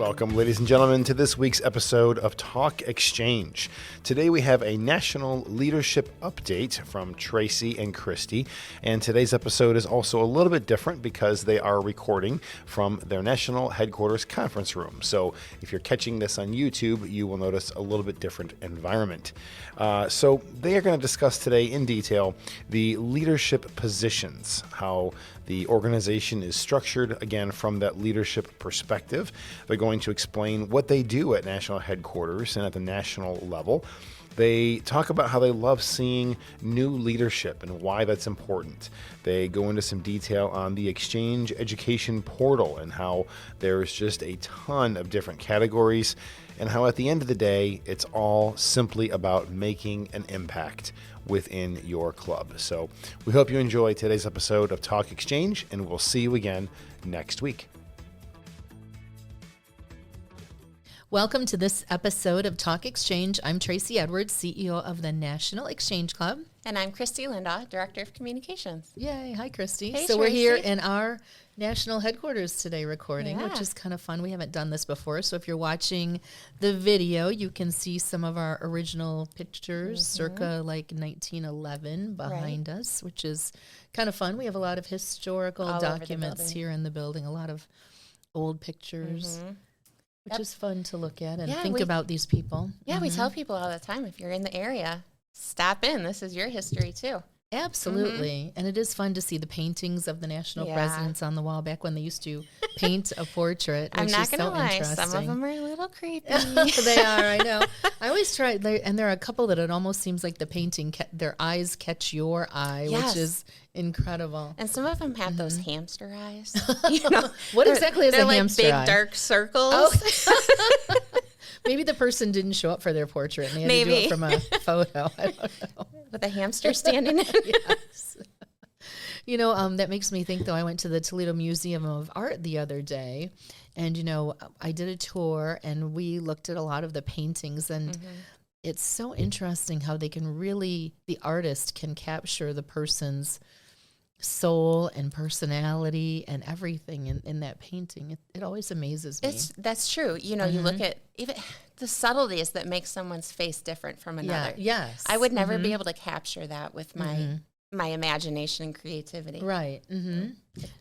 Welcome, ladies and gentlemen, to this week's episode of Talk Exchange. Today we have a national leadership update from Tracey and Kristie, and today's episode is also a little bit different because they are recording from their national headquarters conference room. So if you're catching this on YouTube, you will notice a little bit different environment. So they are going to discuss today in detail the leadership positions, how the organization is structured, again, from that leadership perspective. They're going to explain what they do at national headquarters and at the national level. They talk about how they love seeing new leadership and why that's important. They go into some detail on the Exchange Education Portal and how there's just a ton of different categories, and how at the end of the day, it's all simply about making an impact within your club. So we hope you enjoy today's episode of Talk Exchange, and we'll see you again next week. Welcome to this episode of Talk Exchange. I'm Tracey Edwards, CEO of the National Exchange Club. And I'm Kristie Lindahl, Director of Communications. Yay. Hi, Kristie. Hey, so Tracey. We're here in our national headquarters today recording, Yeah. which is kind of fun. We haven't done this before, so if you're watching the video, you can see some of our original pictures, circa like 1911 behind us, which is kind of fun. We have a lot of historical All over the documents building. here in the building, a lot of old pictures. Which is fun to look at and think about these people. Yeah, we tell people all the time, if you're in the area, stop in. This is your history, too. Absolutely. And it is fun to see the paintings of the national presidents on the wall back when they used to paint a portrait. I'm which not is going to so lie. interesting. Some of them are a little creepy. They are, I know. I always try, and there are a couple that it almost seems like the painting, their eyes catch your eye, Yes. which is incredible. And some of them have those hamster eyes. What exactly is they're a like hamster big eye? dark circles. Oh. Maybe the person didn't show up for their portrait and they had to do it from a photo. I don't know. With a hamster standing in. Yes. You know, that makes me think, though, I went to the Toledo Museum of Art the other day, and, you know, I did a tour, and we looked at a lot of the paintings, and it's so interesting how they can really, the artist can capture the person's soul and personality and everything in that painting. It always amazes me. That's true. You know, you look at even the subtleties that make someone's face different from another. Yes. I would never be able to capture that with my imagination and creativity. Right.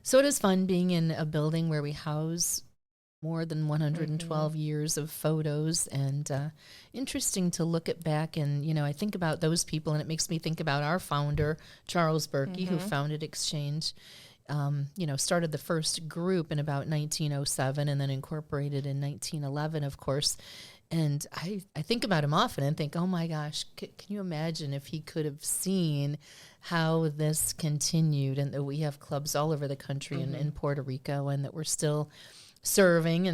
So it is fun being in a building where we house more than 112 years of photos, and interesting to look at back. And, you know, I think about those people, and it makes me think about our founder, Charles Berkey, who founded Exchange, you know, started the first group in about 1907 and then incorporated in 1911, of course. And I think about him often and think, oh my gosh, can you imagine if he could have seen how this continued, and that we have clubs all over the country and in Puerto Rico, and that we're still serving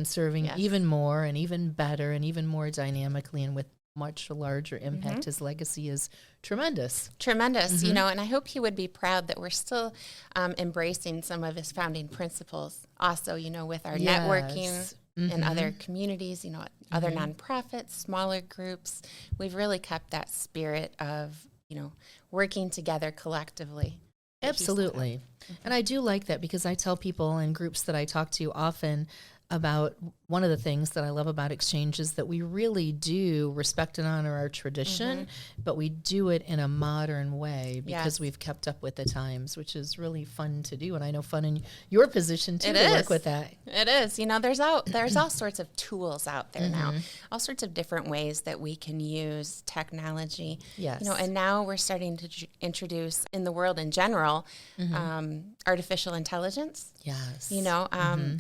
even more and even better and even more dynamically and with much larger impact. His legacy is tremendous. Tremendous, you know, and I hope he would be proud that we're still embracing some of his founding principles. Also, you know, with our networking in other communities, you know, other nonprofits, smaller groups, we've really kept that spirit of, you know, working together collectively. Absolutely. And I do like that, because I tell people in groups that I talk to often about one of the things that I love about Exchange is that we really do respect and honor our tradition, but we do it in a modern way because we've kept up with the times, which is really fun to do. And I know fun in your position too to work with that. It is. You know, there's all sorts of tools out there now, all sorts of different ways that we can use technology. Yes. You know, and now we're starting to introduce in the world in general, artificial intelligence. Yes. You know,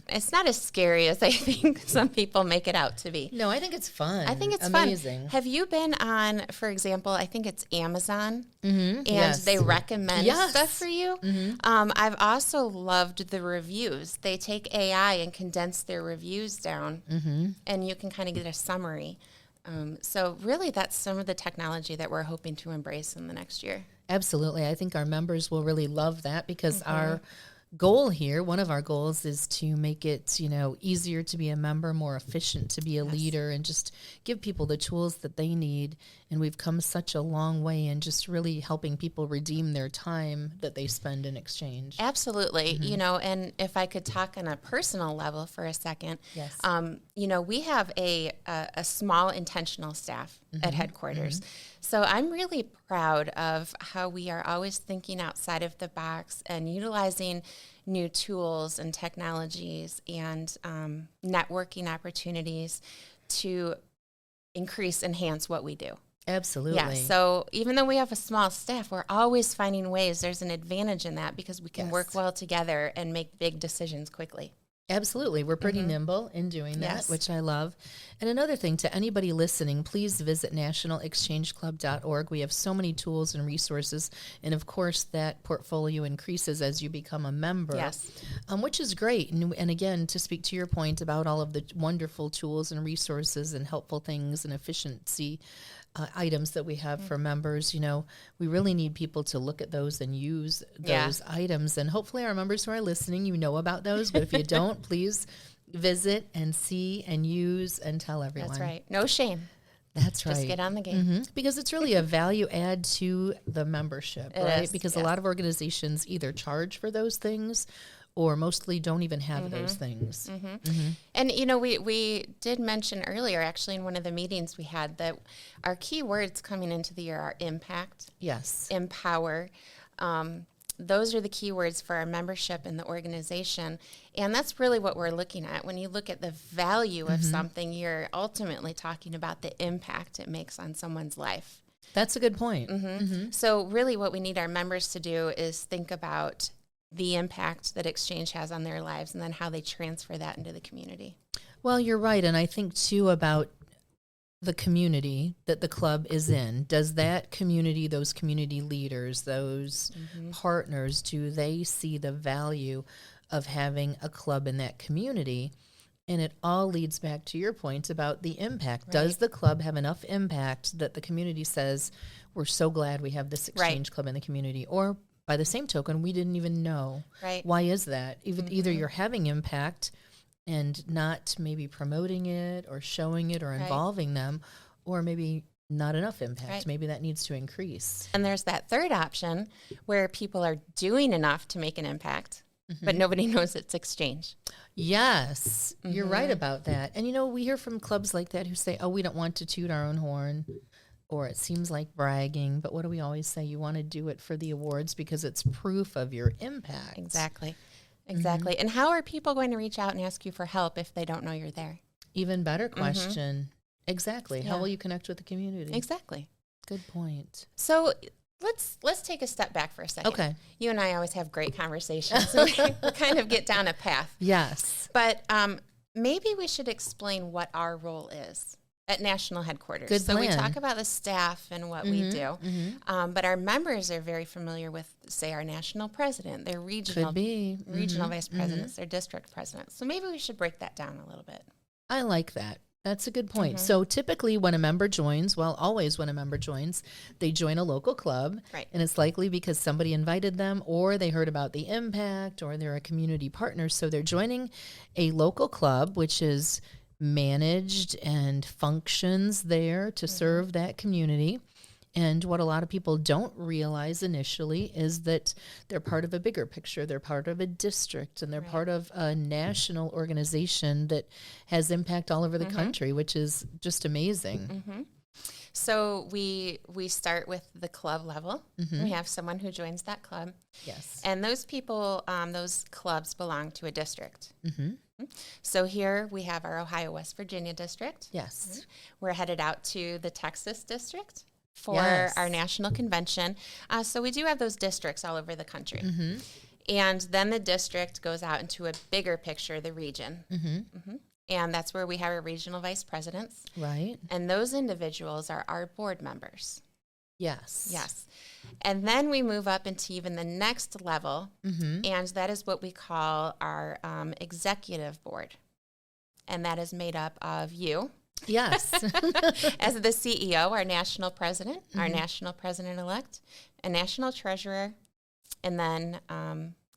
it's not as scary as I think some people make it out to be. No, I think it's fun. I think it's amazing. fun. Have you been on, for example, I think it's Amazon, and Yes. they recommend Yes. stuff for you? I've also loved the reviews. They take AI and condense their reviews down, and you can kind of get a summary. So really, that's some of the technology that we're hoping to embrace in the next year. Absolutely. I think our members will really love that, because our goal here, one of our goals, is to make it, you know, easier to be a member, more efficient to be a leader, and just give people the tools that they need And we've come such a long way in just really helping people redeem their time that they spend in exchange. Absolutely. You know, and if I could talk on a personal level for a second, Yes. you know, we have a small intentional staff at headquarters. So I'm really proud of how we are always thinking outside of the box and utilizing new tools and technologies and networking opportunities to enhance what we do. Absolutely. Yeah, so even though we have a small staff, we're always finding ways. There's an advantage in that because we can work well together and make big decisions quickly. Absolutely. We're pretty nimble in doing that, which I love. And another thing, to anybody listening, please visit nationalexchangeclub.org. We have so many tools and resources. And of course, that portfolio increases as you become a member, which is great. And again, to speak to your point about all of the wonderful tools and resources and helpful things and efficiency items that we have for members, you know, we really need people to look at those and use those items. And hopefully our members who are listening, you know about those. But if you don't, please visit and see and use and tell everyone. That's right. No shame. That's right. Just get on the game. Because it's really a value add to the membership, right? Because a lot of organizations either charge for those things or mostly don't even have those things. And, you know, we did mention earlier, actually, in one of the meetings we had, that our key words coming into the year are impact, empower. Those are the key words for our membership in the organization. And that's really what we're looking at. When you look at the value of something, you're ultimately talking about the impact it makes on someone's life. That's a good point. So really what we need our members to do is think about the impact that Exchange has on their lives and then how they transfer that into the community. Well, you're right. And I think, too, about the community that the club is in. Does that community, those community leaders, those partners, do they see the value of having a club in that community? And it all leads back to your point about the impact. Right. Does the club have enough impact that the community says, we're so glad we have this Exchange club in the community? Or by the same token, we didn't even know. Right. Why is that? Either you're having impact and not maybe promoting it or showing it or involving them, or maybe not enough impact. Right. Maybe that needs to increase. And there's that third option where people are doing enough to make an impact, but nobody knows it's Exchange. Yes, you're right about that. And, you know, we hear from clubs like that who say, oh, we don't want to toot our own horn, or it seems like bragging. But what do we always say? You want to do it for the awards because it's proof of your impact. Exactly. And how are people going to reach out and ask you for help if they don't know you're there? Even better question. Exactly. How will you connect with the community? Exactly. Good point. So let's take a step back for a second. Okay. You and I always have great conversations. So we kind of get down a path. Yes. But maybe we should explain what our role is at national headquarters. Good plan. We talk about the staff and what we do, but our members are very familiar with, say, our national president, their regional vice presidents, their district presidents. So maybe we should break that down a little bit. I like that. That's a good point. So typically when a member joins, always when a member joins, they join a local club. Right. And it's likely because somebody invited them or they heard about the impact or they're a community partner. So they're joining a local club, which is managed and functions there to serve that community. And what a lot of people don't realize initially is that they're part of a bigger picture. They're part of a district, and they're part of a national organization that has impact all over the country, which is just amazing. So we start with the club level. We have someone who joins that club. Yes. And those people, those clubs belong to a district. So here we have our Ohio West Virginia district. Yes. We're headed out to the Texas district for our national convention. So we do have those districts all over the country. And then the district goes out into a bigger picture, the region. And that's where we have our regional vice presidents. Right. And those individuals are our board members. Yes. Yes. And then we move up into even the next level, and that is what we call our executive board. And that is made up of you. Yes. As the CEO, our national president, our national president-elect, a national treasurer, and then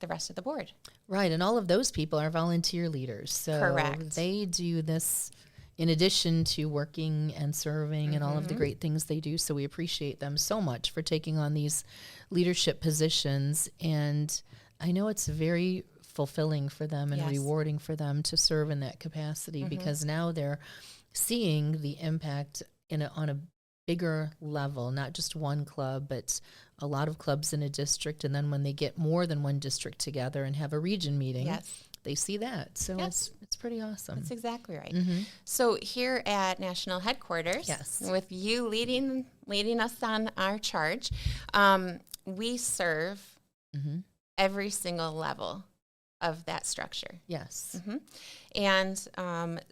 the rest of the board. Right. And all of those people are volunteer leaders. So Correct. they do this, in addition to working and serving and all of the great things they do. So we appreciate them so much for taking on these leadership positions. And I know it's very fulfilling for them and rewarding for them to serve in that capacity, because now they're seeing the impact on a bigger level, not just one club, but a lot of clubs in a district. And then when they get more than one district together and have a region meeting, they see that. So it's pretty awesome. That's exactly right. So here at National Headquarters, with you leading us on our charge, we serve every single level of that structure. Yes. And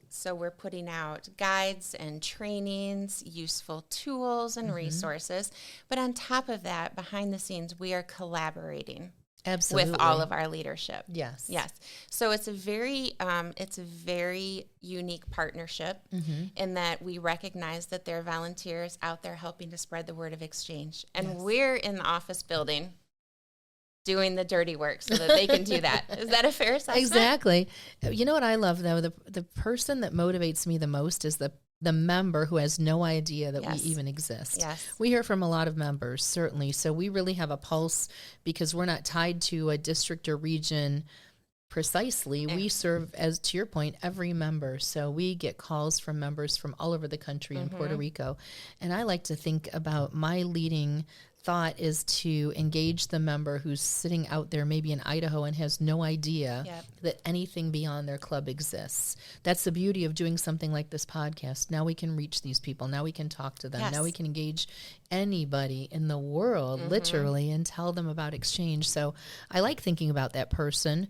so we're putting out guides and trainings, useful tools and resources. But on top of that, behind the scenes, we are collaborating Absolutely. with all of our leadership. Yes. Yes. So it's a very unique partnership in that we recognize that there are volunteers out there helping to spread the word of exchange. And we're in the office building doing the dirty work so that they can do that. Is that a fair assessment? Exactly. You know what I love, though? The person that motivates me the most is the member who has no idea that we even exist. Yes. We hear from a lot of members, certainly. So we really have a pulse because we're not tied to a district or region precisely. We serve, as to your point, every member. So we get calls from members from all over the country in Puerto Rico. And I like to think about my leading thought is to engage the member who's sitting out there maybe in Idaho and has no idea that anything beyond their club exists. That's the beauty of doing something like this podcast. Now we can reach these people. Now we can talk to them. Now we can engage anybody in the world, literally, and tell them about exchange. So I like thinking about that person.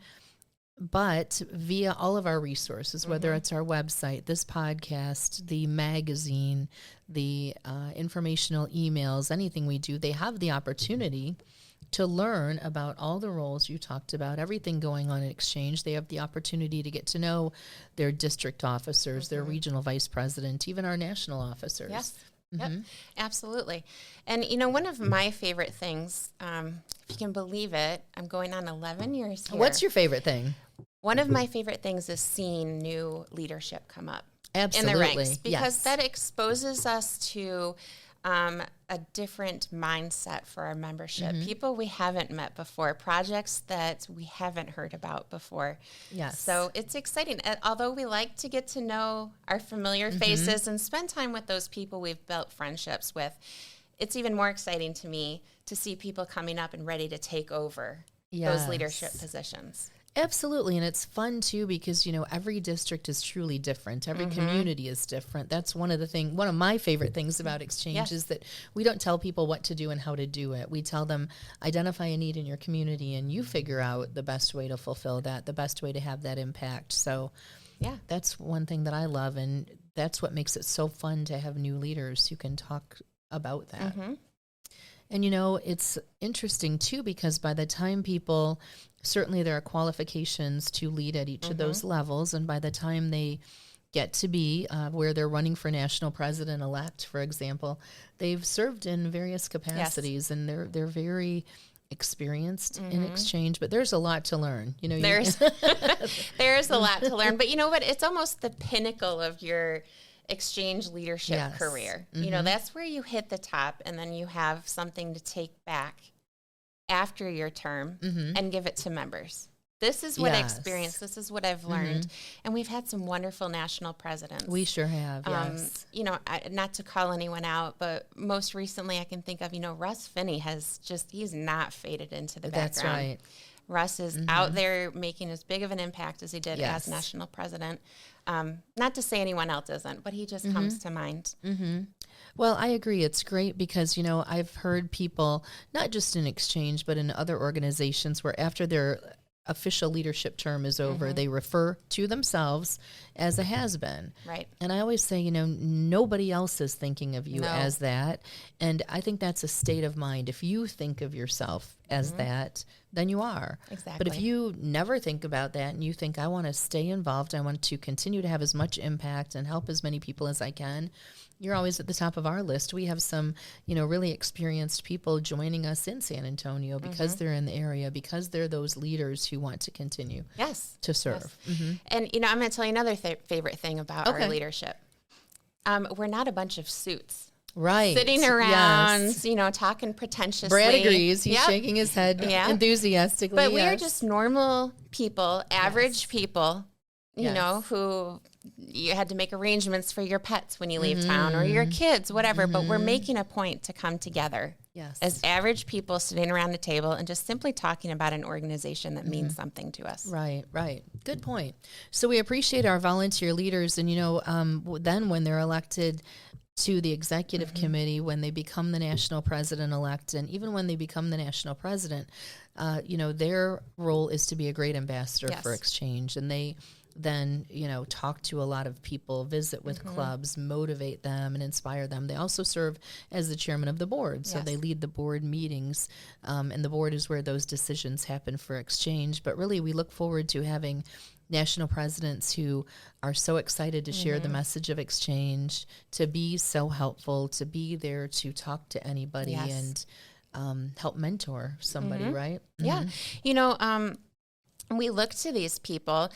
But via all of our resources, whether it's our website, this podcast, the magazine, the informational emails, anything we do, they have the opportunity to learn about all the roles you talked about, everything going on in exchange. They have the opportunity to get to know their district officers, their regional vice president, even our national officers. Yes. Yep, absolutely. And, one of my favorite things, if you can believe it, I'm going on 11 years here. What's your favorite thing? One of my favorite things is seeing new leadership come up Absolutely. in the ranks, because that exposes us to a different mindset for our membership. People we haven't met before, projects that we haven't heard about before. Yes. So it's exciting. Although we like to get to know our familiar faces and spend time with those people we've built friendships with, it's even more exciting to me to see people coming up and ready to take over those leadership positions. Absolutely. And it's fun too, because, every district is truly different. Every community is different. That's one of my favorite things about exchange is that we don't tell people what to do and how to do it. We tell them, identify a need in your community and you figure out the best way to fulfill that, the best way to have that impact. So that's one thing that I love. And that's what makes it so fun to have new leaders who can talk about that. And, it's interesting, too, because by the time people, certainly there are qualifications to lead at each of those levels. And by the time they get to be where they're running for national president-elect, for example, they've served in various capacities and they're very experienced in exchange. But there's a lot to learn. There's a lot to learn. But you know what? It's almost the pinnacle of your exchange leadership career. That's where you hit the top, and then you have something to take back after your term and give it to members. This is what I experienced. This is what I've learned. And we've had some wonderful national presidents. We sure have, yes. Not to call anyone out, but most recently I can think of, Russ Finney he's not faded into the background. That's right. Russ is out there making as big of an impact as he did as national president. Not to say anyone else isn't, but he just comes to mind. Well, I agree. It's great because, I've heard people, not just in exchange, but in other organizations where after their official leadership term is over, they refer to themselves as a has-been. Right. And I always say, nobody else is thinking of you as that. And I think that's a state of mind. If you think of yourself as that, then you are. Exactly. But if you never think about that and you think, I want to stay involved, I want to continue to have as much impact and help as many people as I can, you're always at the top of our list. We have some, really experienced people joining us in San Antonio because they're in the area, because they're those leaders who want to continue to serve. And, I'm going to tell you another favorite thing about our leadership. we're not a bunch of suits. Right. Sitting around, talking pretentiously. Brad agrees. He's shaking his head enthusiastically. But we are just normal people, average people, you know, who you had to make arrangements for your pets when you leave town or your kids, whatever. But we're making a point to come together as average people sitting around a table and just simply talking about an organization that means something to us. Right, right. Good point. So we appreciate our volunteer leaders. And, then when they're elected to the executive committee, when they become the national president-elect, and even when they become the national president, their role is to be a great ambassador for exchange. And they then, talk to a lot of people, visit with clubs, motivate them and inspire them. They also serve as the chairman of the board. So they lead the board meetings, and the board is where those decisions happen for exchange. But really, we look forward to having national presidents who are so excited to share the message of exchange, to be so helpful, to be there to talk to anybody and help mentor somebody, right? Yeah. We look to these people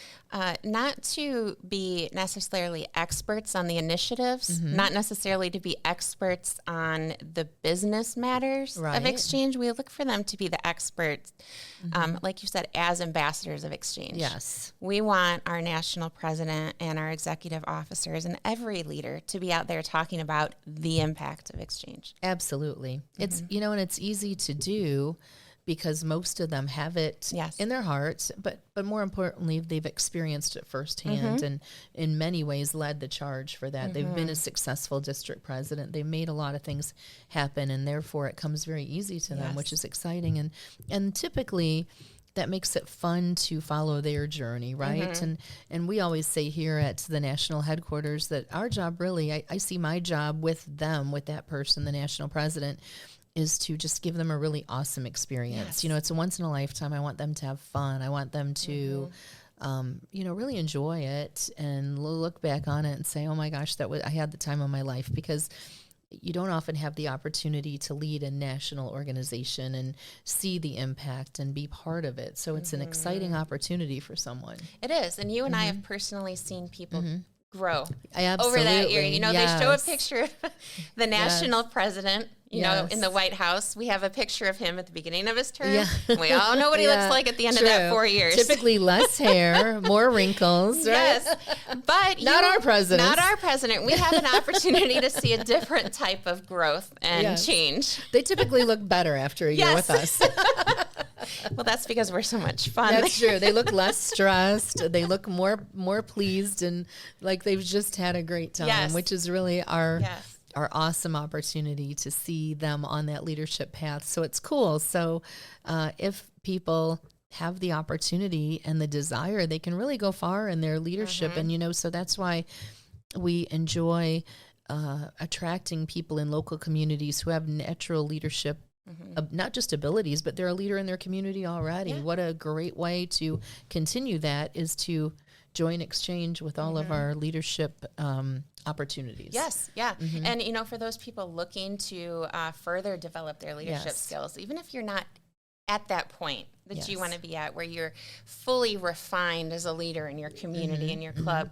not to be necessarily experts on the initiatives, not necessarily to be experts on the business matters of exchange. We look for them to be the experts, like you said, as ambassadors of exchange. Yes. We want our national president and our executive officers and every leader to be out there talking about the impact of exchange. Absolutely. It's, and it's easy to do, because most of them have it in their hearts, but more importantly, they've experienced it firsthand and in many ways led the charge for that. They've been a successful district president. They made a lot of things happen, and therefore it comes very easy to them, which is exciting. And typically that makes it fun to follow their journey, right? And we always say here at the national headquarters that our job really, I see my job with them, with that person, the national president, is to just give them a really awesome experience. It's a once in a lifetime. I want them to have fun. I want them to, really enjoy it and look back on it and say, oh my gosh, I had the time of my life, because you don't often have the opportunity to lead a national organization and see the impact and be part of it. So it's an exciting opportunity for someone. It is. And you and I have personally seen people grow over that year. They show a picture of the national president, in the White House. We have a picture of him at the beginning of his term. We all know what he looks like at the end of that 4 years. Typically less hair, more wrinkles, right? Yes. But not our president. Not our president. We have an opportunity to see a different type of growth and change. They typically look better after a year with us. Well, that's because we're so much fun. That's true. They look less stressed. They look more pleased and like they've just had a great time, which is really our awesome opportunity to see them on that leadership path. So it's cool. So if people have the opportunity and the desire, they can really go far in their leadership. And, so that's why we enjoy attracting people in local communities who have natural leadership, not just abilities, but they're a leader in their community already. What a great way to continue that is to join exchange with all of our leadership opportunities. Yes, yeah. And, for those people looking to further develop their leadership skills, even if you're not at that point that you want to be at, where you're fully refined as a leader in your community, in your club,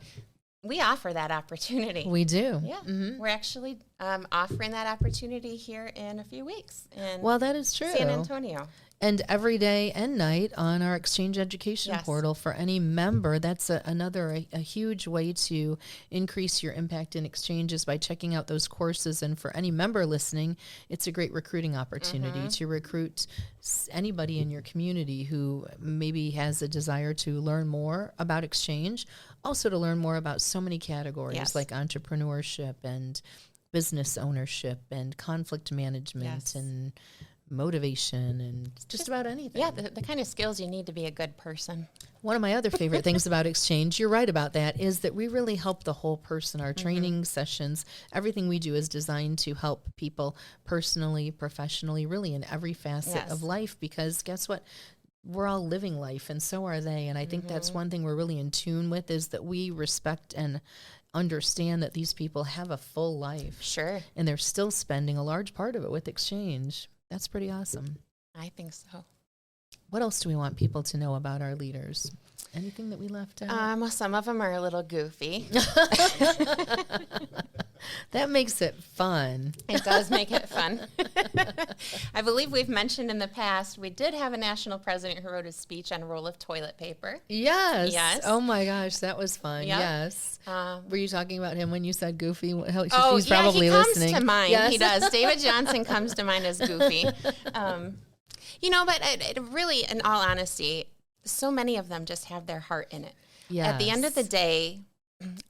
we offer that opportunity. We do. Yeah. We're actually offering that opportunity here in a few weeks. Well, that is true. San Antonio. And every day and night on our Exchange Education portal for any member. That's another huge way to increase your impact in exchanges by checking out those courses. And for any member listening, it's a great recruiting opportunity to recruit anybody in your community who maybe has a desire to learn more about exchange, also to learn more about so many categories like entrepreneurship and business ownership and conflict management and motivation and just about anything. Yeah, the kind of skills you need to be a good person. One of my other favorite things about exchange, you're right about that, is that we really help the whole person. Our training sessions, everything we do is designed to help people personally, professionally, really in every facet of life, because guess what? We're all living life, and so are they. And I think that's one thing we're really in tune with, is that we respect and understand that these people have a full life. Sure. And they're still spending a large part of it with exchange. That's pretty awesome. I think so. What else do we want people to know about our leaders? Anything that we left out? Well, some of them are a little goofy. That makes it fun. It does make it fun. I believe we've mentioned in the past, we did have a national president who wrote a speech on a roll of toilet paper. Yes. Yes. Oh my gosh, that was fun. Yep. Yes. Were you talking about him when you said Goofy? He's he probably comes listening. to mind. Yes. He does. David Johnson comes to mind as Goofy. But it really, in all honesty, so many of them just have their heart in it. Yes. At the end of the day,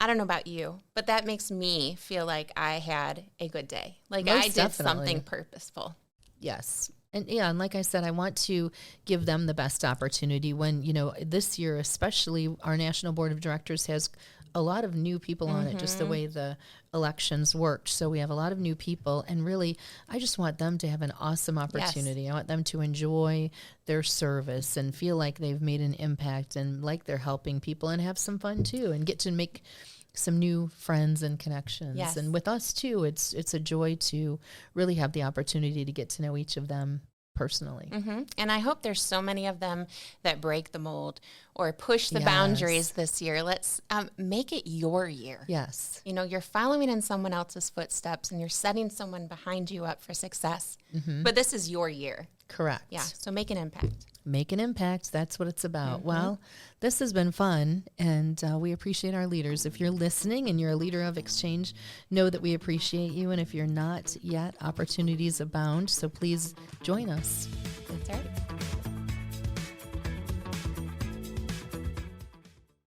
I don't know about you, but that makes me feel like I had a good day. Like Most I did definitely. something purposeful. Yes. And like I said, I want to give them the best opportunity when, this year, especially our National Board of Directors has a lot of new people on it, just the way the elections worked. So we have a lot of new people, and really, I just want them to have an awesome opportunity. Yes. I want them to enjoy their service and feel like they've made an impact and like they're helping people and have some fun too and get to make some new friends and connections. Yes. And with us too, it's a joy to really have the opportunity to get to know each of them personally. Mm-hmm. And I hope there's so many of them that break the mold or push the boundaries this year. Let's make it your year. Yes. You're following in someone else's footsteps and you're setting someone behind you up for success. Mm-hmm. But this is your year. Correct. Yeah. So make an impact. Make an impact. That's what it's about. Mm-hmm. Well, this has been fun, and we appreciate our leaders. If you're listening and you're a leader of Exchange, know that we appreciate you. And if you're not yet, opportunities abound. So please join us. That's right.